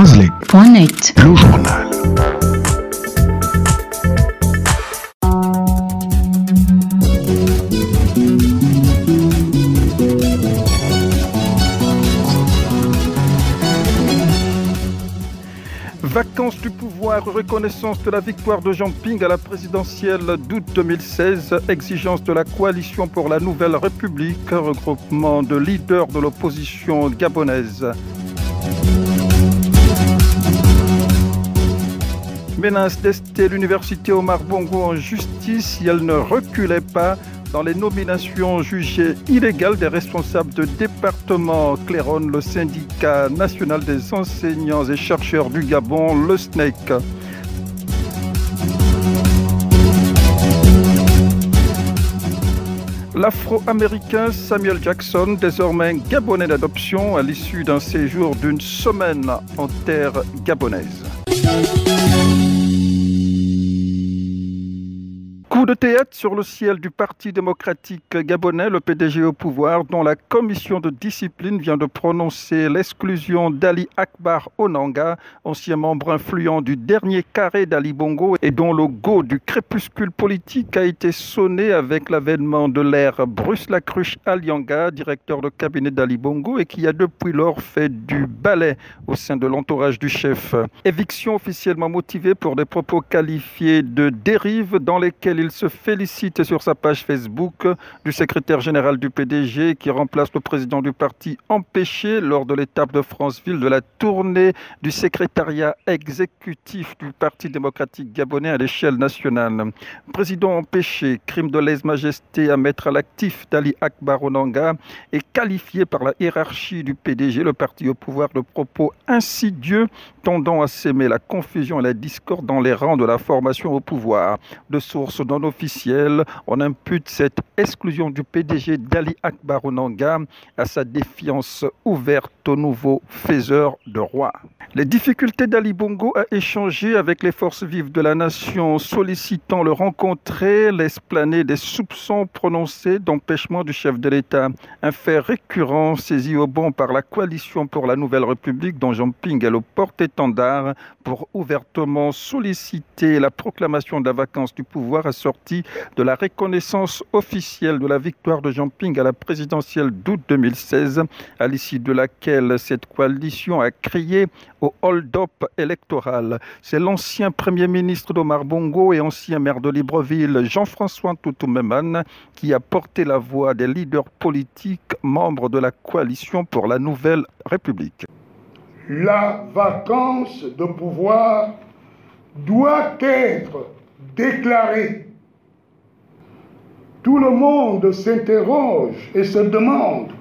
Translate.net. Le journal. Vacances du pouvoir, reconnaissance de la victoire de Jean Ping à la présidentielle d'août 2016, exigence de la coalition pour la nouvelle République, regroupement de leaders de l'opposition gabonaise. Menace d'ester l'université Omar Bongo en justice si elle ne reculait pas dans les nominations jugées illégales des responsables de département Claironne, le syndicat national des enseignants et chercheurs du Gabon, le SNEC. L'Afro-Américain Samuel Jackson, désormais gabonais d'adoption à l'issue d'un séjour d'une semaine en terre gabonaise. Coup de théâtre sur le ciel du Parti démocratique gabonais, le PDG au pouvoir, dont la commission de discipline vient de prononcer l'exclusion d'Ali Akbar Onanga, ancien membre influent du dernier carré d'Ali Bongo et dont le go du crépuscule politique a été sonné avec l'avènement de l'ère Bruce Lacruche Alianga, directeur de cabinet d'Ali Bongo et qui a depuis lors fait du ballet au sein de l'entourage du chef. Éviction officiellement motivée pour des propos qualifiés de dérive dans lesquels il se félicite sur sa page Facebook du secrétaire général du PDG qui remplace le président du parti empêché lors de l'étape de Franceville de la tournée du secrétariat exécutif du Parti démocratique gabonais à l'échelle nationale. Président empêché, crime de lèse-majesté à mettre à l'actif d'Ali Akbar Onanga est qualifié par la hiérarchie du PDG, le parti au pouvoir, de propos insidieux tendant à s'aimer la confusion et la discorde dans les rangs de la formation au pouvoir. De sources non officielles, on impute cette exclusion du PDG d'Ali Akbar Onanga à sa défiance ouverte au nouveau faiseur de roi. Les difficultés d'Ali Bongo à échanger avec les forces vives de la nation, sollicitant le rencontrer, laissent planer des soupçons prononcés d'empêchement du chef de l'État. Un fait récurrent saisi au bon par la coalition pour la nouvelle République dont Jean Ping est le porte-étendard pour ouvertement solliciter la proclamation de la vacance du pouvoir assortie de la reconnaissance officielle de la victoire de Jean Ping à la présidentielle d'août 2016, à l'issue de laquelle cette coalition a crié au hold-up électoral. C'est l'ancien Premier ministre d'Omar Bongo et ancien maire de Libreville, Jean-François Ntoutou-Memane, qui a porté la voix des leaders politiques membres de la coalition pour la nouvelle République. La vacance de pouvoir doit être déclarée. Tout le monde s'interroge et se demande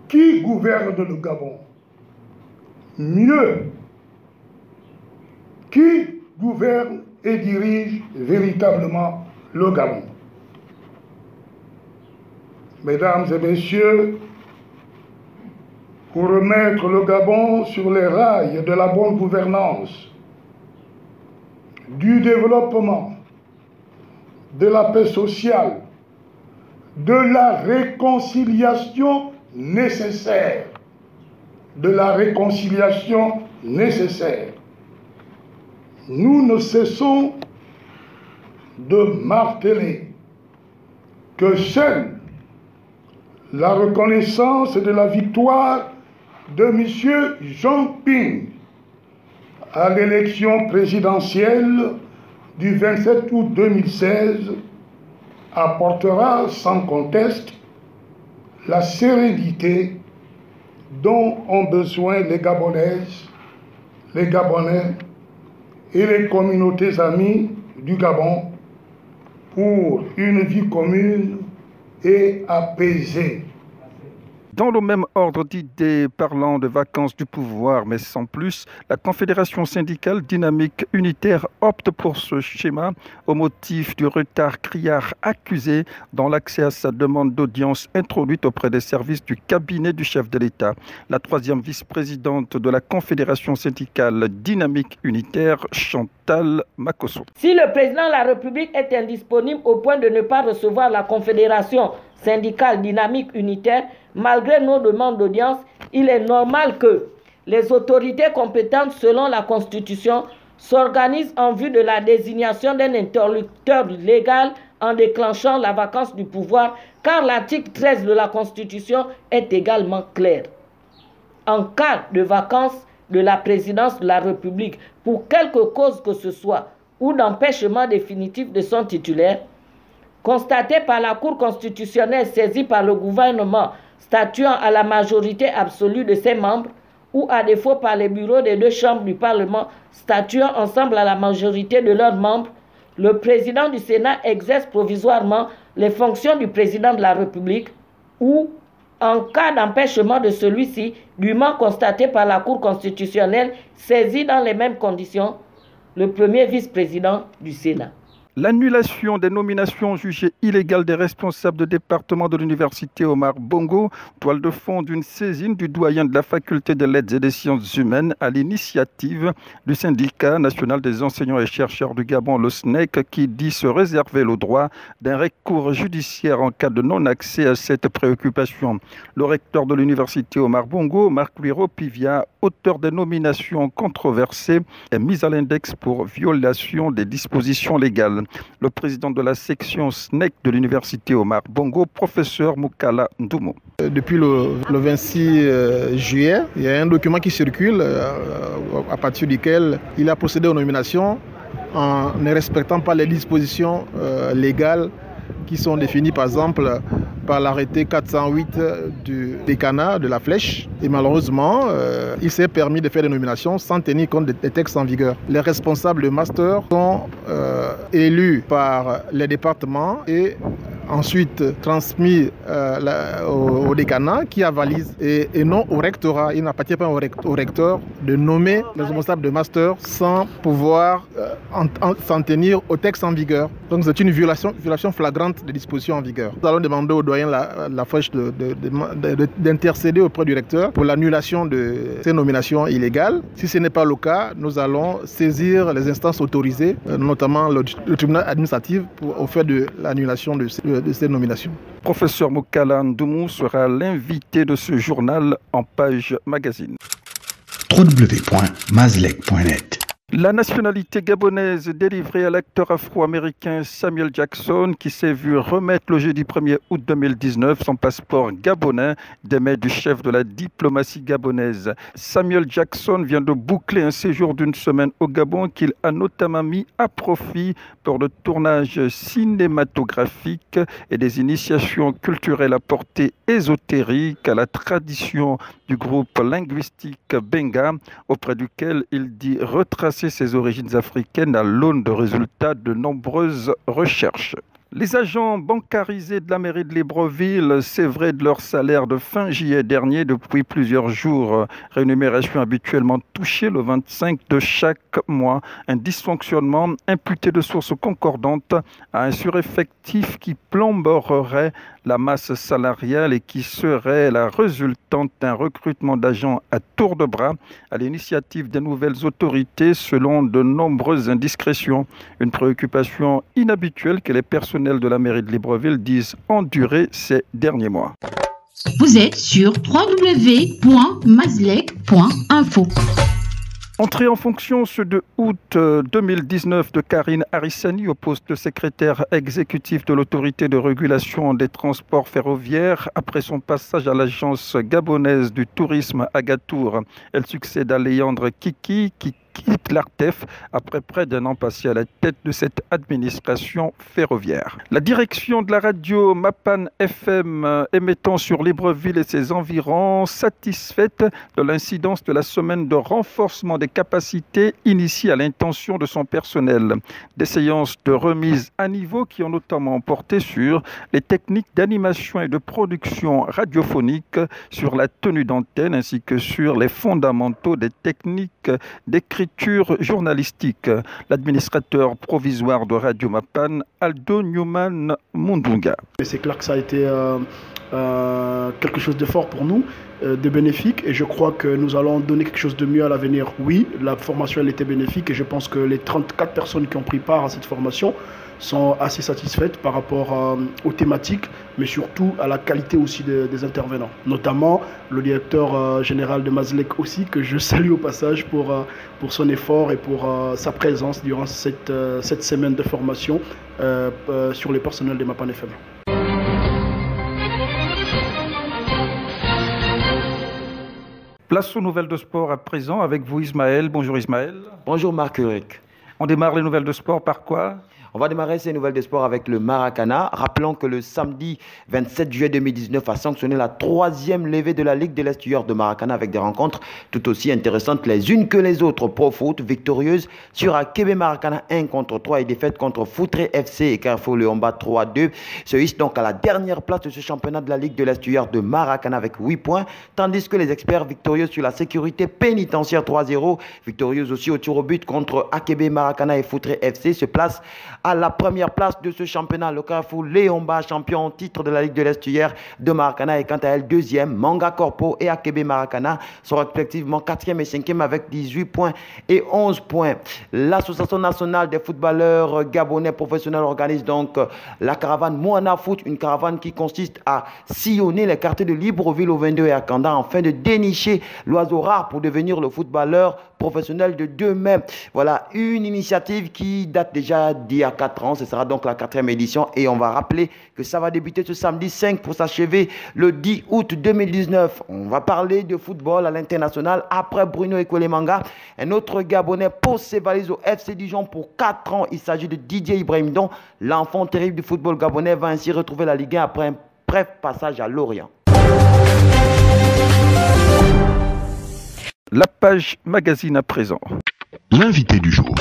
qui gouverne le Gabon. Mieux, qui gouverne et dirige véritablement le Gabon. Mesdames et messieurs, pour remettre le Gabon sur les rails de la bonne gouvernance, du développement, de la paix sociale, de la réconciliation nécessaire, nous ne cessons de marteler que seule la reconnaissance de la victoire de M. Jean Ping à l'élection présidentielle du 27 août 2016 apportera sans conteste la sérénité dont ont besoin les Gabonaises, les Gabonais et les communautés amies du Gabon pour une vie commune et apaisée. Dans le même ordre d'idées parlant de vacances du pouvoir, mais sans plus, la Confédération syndicale dynamique unitaire opte pour ce schéma au motif du retard criard accusé dans l'accès à sa demande d'audience introduite auprès des services du cabinet du chef de l'État. La troisième vice-présidente de la Confédération syndicale dynamique unitaire, Chantal Makosso. Si le président de la République est indisponible au point de ne pas recevoir la Confédération syndicale dynamique unitaire, malgré nos demandes d'audience, il est normal que les autorités compétentes selon la Constitution s'organisent en vue de la désignation d'un interlocuteur légal en déclenchant la vacance du pouvoir, car l'article 13 de la Constitution est également clair. En cas de vacance de la présidence de la République pour quelque cause que ce soit ou d'empêchement définitif de son titulaire, constaté par la Cour constitutionnelle saisie par le gouvernement statuant à la majorité absolue de ses membres ou à défaut par les bureaux des deux chambres du Parlement statuant ensemble à la majorité de leurs membres, le président du Sénat exerce provisoirement les fonctions du président de la République ou, en cas d'empêchement de celui-ci, dûment constaté par la Cour constitutionnelle saisie dans les mêmes conditions, le premier vice-président du Sénat. L'annulation des nominations jugées illégales des responsables de département de l'université Omar Bongo, toile de fond d'une saisine du doyen de la faculté des lettres et des sciences humaines à l'initiative du syndicat national des enseignants et chercheurs du Gabon, le SNEC, qui dit se réserver le droit d'un recours judiciaire en cas de non-accès à cette préoccupation. Le recteur de l'université Omar Bongo, Marc-Louis Ropivia, auteur des nominations controversées, est mis à l'index pour violation des dispositions légales. Le président de la section SNEC de l'université Omar Bongo, professeur Moukala Ndoumou. Depuis le 26 juillet, il y a un document qui circule à partir duquel il a procédé aux nominations en ne respectant pas les dispositions légales qui sont définies par exemple par l'arrêté 408 du décanat de la Flèche. Et malheureusement, il s'est permis de faire des nominations sans tenir compte des textes en vigueur. Les responsables de master sont élus par les départements et ensuite transmis au décanat qui avalise et non au rectorat. Il n'appartient pas au recteur de nommer les responsables de master sans pouvoir s'en tenir au texte en vigueur. Donc c'est une violation flagrante des dispositions en vigueur. Nous allons demander au doyen la Flèche d'intercéder auprès du recteur pour l'annulation de ces nominations illégales. Si ce n'est pas le cas, nous allons saisir les instances autorisées, notamment le tribunal administratif au fait de l'annulation de ces nominations. Professeur Moukala Ndoumou sera l'invité de ce journal en page magazine. www.mazlek.net. La nationalité gabonaise délivrée à l'acteur afro-américain Samuel Jackson, qui s'est vu remettre le jeudi 1er août 2019 son passeport gabonais des mains du chef de la diplomatie gabonaise. Samuel Jackson vient de boucler un séjour d'une semaine au Gabon qu'il a notamment mis à profit pour le tournage cinématographique et des initiations culturelles à portée ésotérique à la tradition du groupe linguistique Benga, auprès duquel il dit retracer ses origines africaines à l'aune de résultats de nombreuses recherches. Les agents bancarisés de la mairie de Libreville sévrés de leur salaire de fin juillet dernier depuis plusieurs jours. Rémunération habituellement touchée le 25 de chaque mois. Un dysfonctionnement imputé de sources concordantes à un sureffectif qui plomberait la masse salariale et qui serait la résultante d'un recrutement d'agents à tour de bras à l'initiative des nouvelles autorités selon de nombreuses indiscrétions. Une préoccupation inhabituelle que les personnels de la mairie de Libreville disent endurer ces derniers mois. Vous êtes sur www.mazlek.info. Entrée en fonction ce 2 août 2019 de Karine Harissani au poste de secrétaire exécutif de l'autorité de régulation des transports ferroviaires après son passage à l'agence gabonaise du tourisme Agatour. Elle succède à Léandre Kiki qui quitte l'ARTEF après près d'un an passé à la tête de cette administration ferroviaire. La direction de la radio Mapan FM émettant sur Libreville et ses environs, satisfaite de l'incidence de la semaine de renforcement des capacités initiée à l'intention de son personnel. Des séances de remise à niveau qui ont notamment porté sur les techniques d'animation et de production radiophonique, sur la tenue d'antenne ainsi que sur les fondamentaux des techniques d'écriture journalistique. L'administrateur provisoire de Radio Mapan, Aldo Newman Mundunga. C'est clair que ça a été quelque chose de fort pour nous, de bénéfique, et je crois que nous allons donner quelque chose de mieux à l'avenir. Oui, la formation elle était bénéfique et je pense que les 34 personnes qui ont pris part à cette formation sont assez satisfaites par rapport aux thématiques, mais surtout à la qualité aussi des intervenants, notamment le directeur général de Mazlek aussi, que je salue au passage pour son effort et pour sa présence durant cette semaine de formation sur les personnels de Mapan FM. Place aux nouvelles de sport à présent avec vous Ismaël. Bonjour Ismaël. Bonjour Marc-Éric. On démarre les nouvelles de sport par quoi ? On va démarrer ces nouvelles de sport avec le Maracana. Rappelons que le samedi 27 juillet 2019 a sanctionné la 3e levée de la Ligue de l'Estuaire de Maracana avec des rencontres tout aussi intéressantes les unes que les autres. Pro Foot victorieuse sur Akebe Maracana 1-3 et défaite contre Foutré FC et Carrefour Léomba 3-2. Se hisse donc à la dernière place de ce championnat de la Ligue de l'Estuaire de Maracana avec 8 points, tandis que les experts victorieux sur la sécurité pénitentiaire 3-0, victorieuse aussi au tir au but contre Akebe Maracana et Foutré FC, se place à la première place de ce championnat. Le Carrefour Léomba, champion en titre de la Ligue de l'Estuaire de Maracana, et quant à elle deuxième. Manga Corpo et Akebe Maracana sont respectivement 4e et 5e avec 18 points et 11 points. L'Association nationale des footballeurs gabonais professionnels organise donc la caravane Moana Foot, une caravane qui consiste à sillonner les quartiers de Libreville au 22 et à Kanda afin de dénicher l'oiseau rare pour devenir le footballeur professionnel de demain. Voilà une initiative qui date déjà d'il y a 4 ans. Ce sera donc la 4e édition et on va rappeler que ça va débuter ce samedi 5 pour s'achever le 10 août 2019. On va parler de football à l'international après Bruno Ekwelemanga. Un autre Gabonais pose ses valises au FC Dijon pour 4 ans. Il s'agit de Didier Ibrahim Don. L'enfant terrible du football gabonais va ainsi retrouver la Ligue 1 après un bref passage à Lorient. La page magazine à présent. L'invité du jour.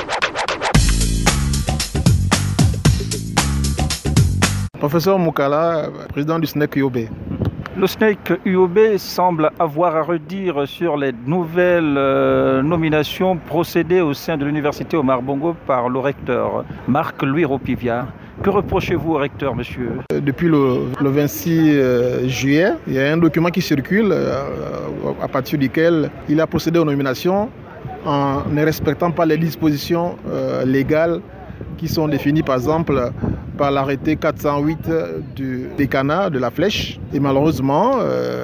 Professeur Moukala, président du SNEC UOB. Le SNEC UOB semble avoir à redire sur les nouvelles nominations procédées au sein de l'université Omar Bongo par le recteur Marc-Louis Ropivia. Que reprochez-vous au recteur, monsieur? Depuis le 26 juillet, il y a un document qui circule à partir duquel il a procédé aux nominations en ne respectant pas les dispositions légales qui sont définies par exemple par l'arrêté 408 du décanat de la Flèche. Et malheureusement,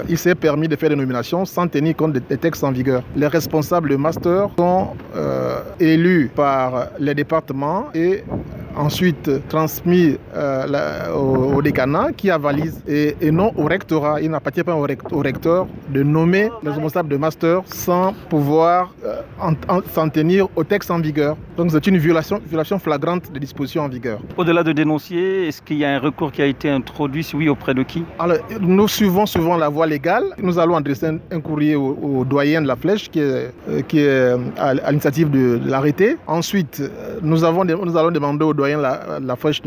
il s'est permis de faire des nominations sans tenir compte des textes en vigueur. Les responsables de master sont élus par les départements et ensuite transmis au décanat qui avalise et non au rectorat. Il n'appartient pas au recteur de nommer les responsables de master sans pouvoir s'en tenir au texte en vigueur. Donc c'est une violation flagrante des dispositions en vigueur. Au-delà de dénoncer, est-ce qu'il y a un recours qui a été introduit? Si oui, auprès de qui? Alors, nous suivons souvent la voie légale. Nous allons adresser un courrier au doyen de la Flèche qui est à l'initiative de l'arrêté. Ensuite, nous allons demander au doyen de la Flèche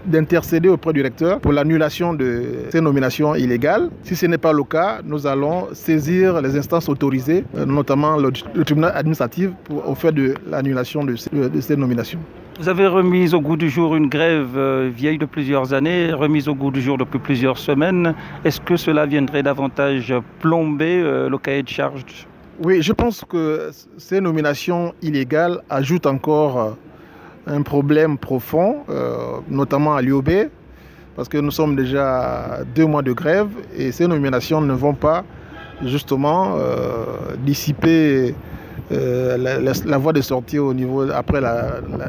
d'intercéder auprès du recteur pour l'annulation de ces nominations illégales. Si ce n'est pas le cas, nous allons saisir les instances autorisées, notamment le tribunal administratif, au fait de l'annulation de ces nominations. Vous avez remis au goût du jour une grève vieille de plusieurs années, remise au goût du jour depuis plusieurs semaines. Est-ce que cela viendrait davantage plomber le cahier de charge? Oui, je pense que ces nominations illégales ajoutent encore un problème profond, notamment à l'UOB, parce que nous sommes déjà à 2 mois de grève et ces nominations ne vont pas justement dissiper la voie de sortie au niveau après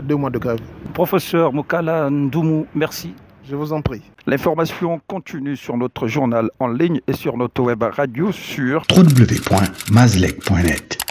2 mois de grève. Professeur Moukala Ndoumou, merci. Je vous en prie. L'information continue sur notre journal en ligne et sur notre web radio sur www.mazlek.net.